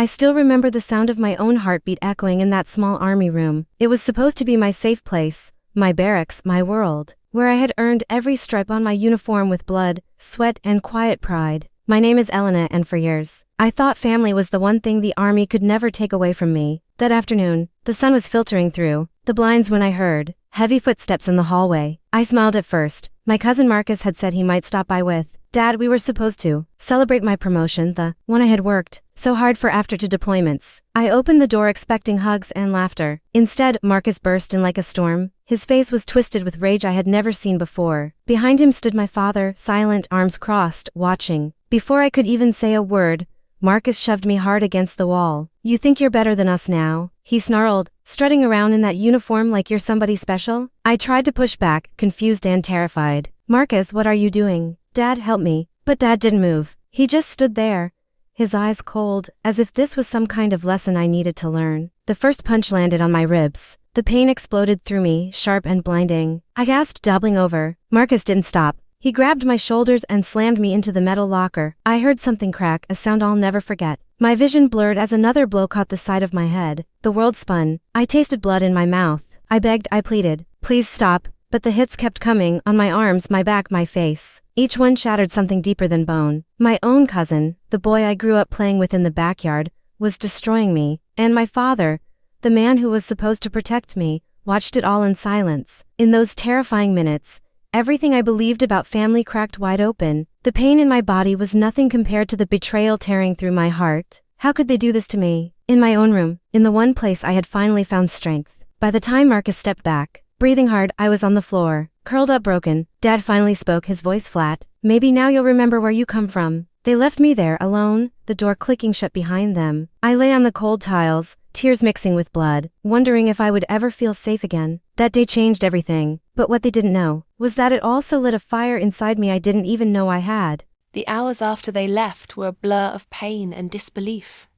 I still remember the sound of my own heartbeat echoing in that small army room. It was supposed to be my safe place, my barracks, my world, where I had earned every stripe on my uniform with blood, sweat, and quiet pride. My name is Elena, and for years, I thought family was the one thing the army could never take away from me. That afternoon, the sun was filtering through the blinds when I heard heavy footsteps in the hallway. I smiled at first. My cousin Marcus had said he might stop by with Dad. We were supposed to celebrate my promotion, the one I had worked so hard for after 2 deployments. I opened the door expecting hugs and laughter. Instead, Marcus burst in like a storm. His face was twisted with rage I had never seen before. Behind him stood my father, silent, arms crossed, watching. Before I could even say a word, Marcus shoved me hard against the wall. "You think you're better than us now?" he snarled, strutting around in that uniform like you're somebody special. I tried to push back, confused and terrified. "Marcus, what are you doing? Dad, help me." But Dad didn't move. He just stood there, his eyes cold, as if this was some kind of lesson I needed to learn. The first punch landed on my ribs. The pain exploded through me, sharp and blinding. I gasped, doubling over. Marcus didn't stop. He grabbed my shoulders and slammed me into the metal locker. I heard something crack, a sound I'll never forget. My vision blurred as another blow caught the side of my head. The world spun. I tasted blood in my mouth. I begged, I pleaded. "Please stop." But the hits kept coming, on my arms, my back, my face. Each one shattered something deeper than bone. My own cousin, the boy I grew up playing with in the backyard, was destroying me. And my father, the man who was supposed to protect me, watched it all in silence. In those terrifying minutes, everything I believed about family cracked wide open. The pain in my body was nothing compared to the betrayal tearing through my heart. How could they do this to me? In my own room, in the one place I had finally found strength. By the time Marcus stepped back, breathing hard, I was on the floor, curled up broken. Dad finally spoke, his voice flat. "Maybe now you'll remember where you come from." They left me there, alone, the door clicking shut behind them. I lay on the cold tiles, tears mixing with blood, wondering if I would ever feel safe again. That day changed everything, but what they didn't know was that it also lit a fire inside me I didn't even know I had. The hours after they left were a blur of pain and disbelief.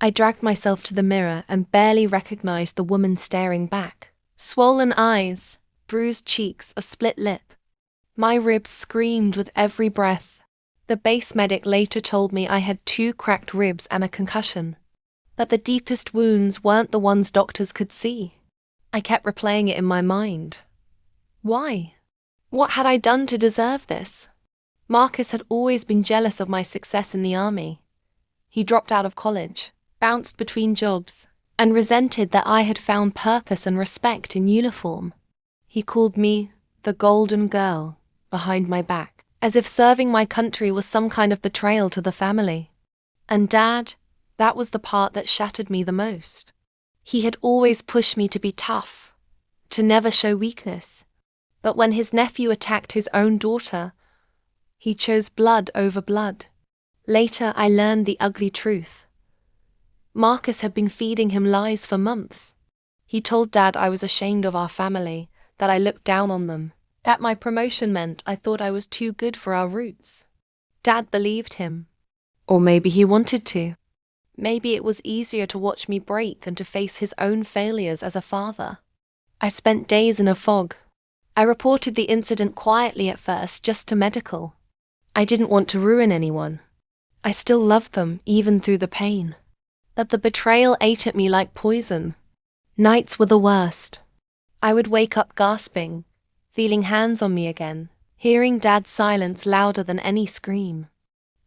I dragged myself to the mirror and barely recognized the woman staring back. Swollen eyes, bruised cheeks, a split lip. My ribs screamed with every breath. The base medic later told me I had 2 cracked ribs and a concussion. But the deepest wounds weren't the ones doctors could see. I kept replaying it in my mind. Why? What had I done to deserve this? Marcus had always been jealous of my success in the army. He dropped out of college, bounced between jobs, and resented that I had found purpose and respect in uniform. He called me the golden girl behind my back, as if serving my country was some kind of betrayal to the family. And Dad, that was the part that shattered me the most. He had always pushed me to be tough, to never show weakness. But when his nephew attacked his own daughter, he chose blood over blood. Later, I learned the ugly truth. Marcus had been feeding him lies for months. He told Dad I was ashamed of our family, that I looked down on them, that my promotion meant I thought I was too good for our roots. Dad believed him. Or maybe he wanted to. Maybe it was easier to watch me break than to face his own failures as a father. I spent days in a fog. I reported the incident quietly at first, just to medical. I didn't want to ruin anyone. I still loved them, even through the pain. But the betrayal ate at me like poison. Nights were the worst. I would wake up gasping, feeling hands on me again, hearing Dad's silence louder than any scream.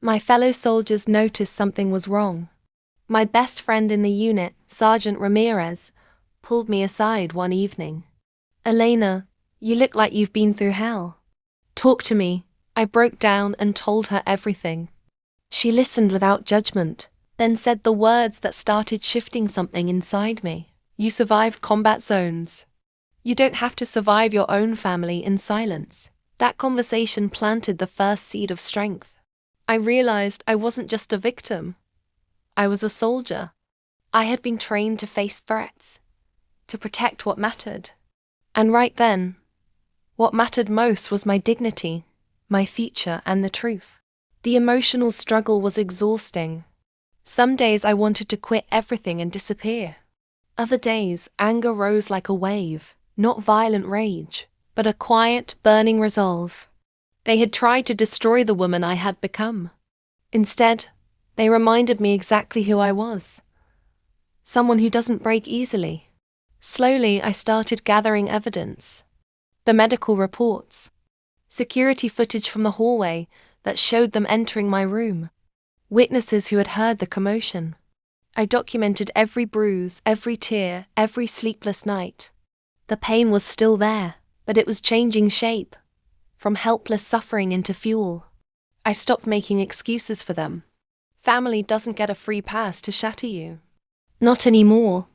My fellow soldiers noticed something was wrong. My best friend in the unit, Sergeant Ramirez, pulled me aside one evening. "Elena, you look like you've been through hell. Talk to me." I broke down and told her everything. She listened without judgment, then said the words that started shifting something inside me. "You survived combat zones. You don't have to survive your own family in silence." That conversation planted the first seed of strength. I realized I wasn't just a victim. I was a soldier. I had been trained to face threats, to protect what mattered. And right then, what mattered most was my dignity, my future, and the truth. The emotional struggle was exhausting. Some days I wanted to quit everything and disappear. Other days, anger rose like a wave, not violent rage, but a quiet, burning resolve. They had tried to destroy the woman I had become. Instead, They reminded me exactly who I was. Someone who doesn't break easily. Slowly, I started gathering evidence. The medical reports. Security footage from the hallway that showed them entering my room. Witnesses who had heard the commotion. I documented every bruise, every tear, every sleepless night. The pain was still there, but it was changing shape, from helpless suffering into fuel. I stopped making excuses for them. Family doesn't get a free pass to shatter you. Not anymore.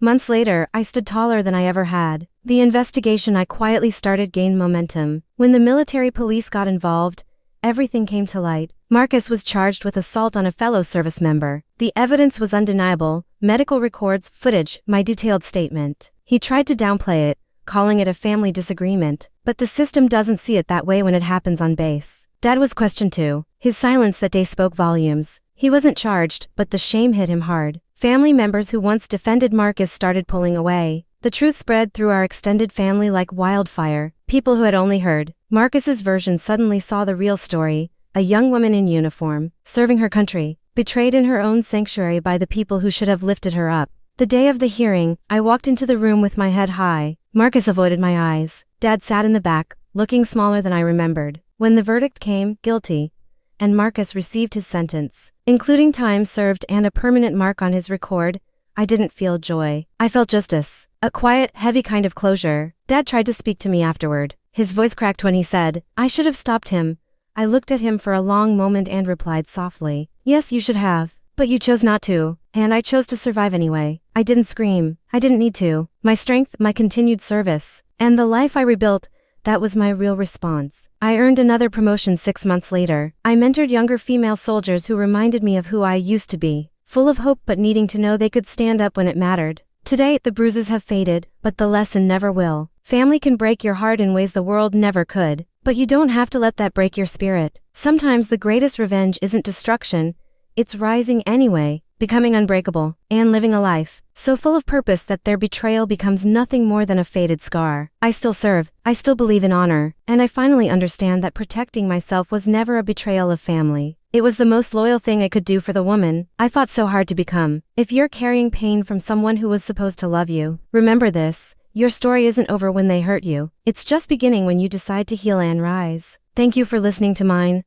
Months later, I stood taller than I ever had. The investigation I quietly started gained momentum. When the military police got involved, everything came to light. Marcus was charged with assault on a fellow service member. The evidence was undeniable: medical records, footage, my detailed statement. He tried to downplay it, calling it a family disagreement, but the system doesn't see it that way when it happens on base. Dad was questioned too. His silence that day spoke volumes. He wasn't charged, but the shame hit him hard. Family members who once defended Marcus started pulling away. The truth spread through our extended family like wildfire. People who had only heard Marcus's version suddenly saw the real story: a young woman in uniform, serving her country, betrayed in her own sanctuary by the people who should have lifted her up. The day of the hearing, I walked into the room with my head high. Marcus avoided my eyes. Dad sat in the back, looking smaller than I remembered. When the verdict came, guilty, and Marcus received his sentence, including time served and a permanent mark on his record, I didn't feel joy. I felt justice. A quiet, heavy kind of closure. Dad tried to speak to me afterward. His voice cracked when he said, "I should have stopped him." I looked at him for a long moment and replied softly, "Yes, you should have. But you chose not to, and I chose to survive anyway." I didn't scream. I didn't need to. My strength, my continued service, and the life I rebuilt, that was my real response. I earned another promotion 6 months later. I mentored younger female soldiers who reminded me of who I used to be, full of hope but needing to know they could stand up when it mattered. Today, the bruises have faded, but the lesson never will. Family can break your heart in ways the world never could, but you don't have to let that break your spirit. Sometimes the greatest revenge isn't destruction, it's rising anyway, becoming unbreakable, and living a life so full of purpose that their betrayal becomes nothing more than a faded scar. I still serve, I still believe in honor, and I finally understand that protecting myself was never a betrayal of family. It was the most loyal thing I could do for the woman I fought so hard to become. If you're carrying pain from someone who was supposed to love you, remember this: your story isn't over when they hurt you. It's just beginning when you decide to heal and rise. Thank you for listening to mine.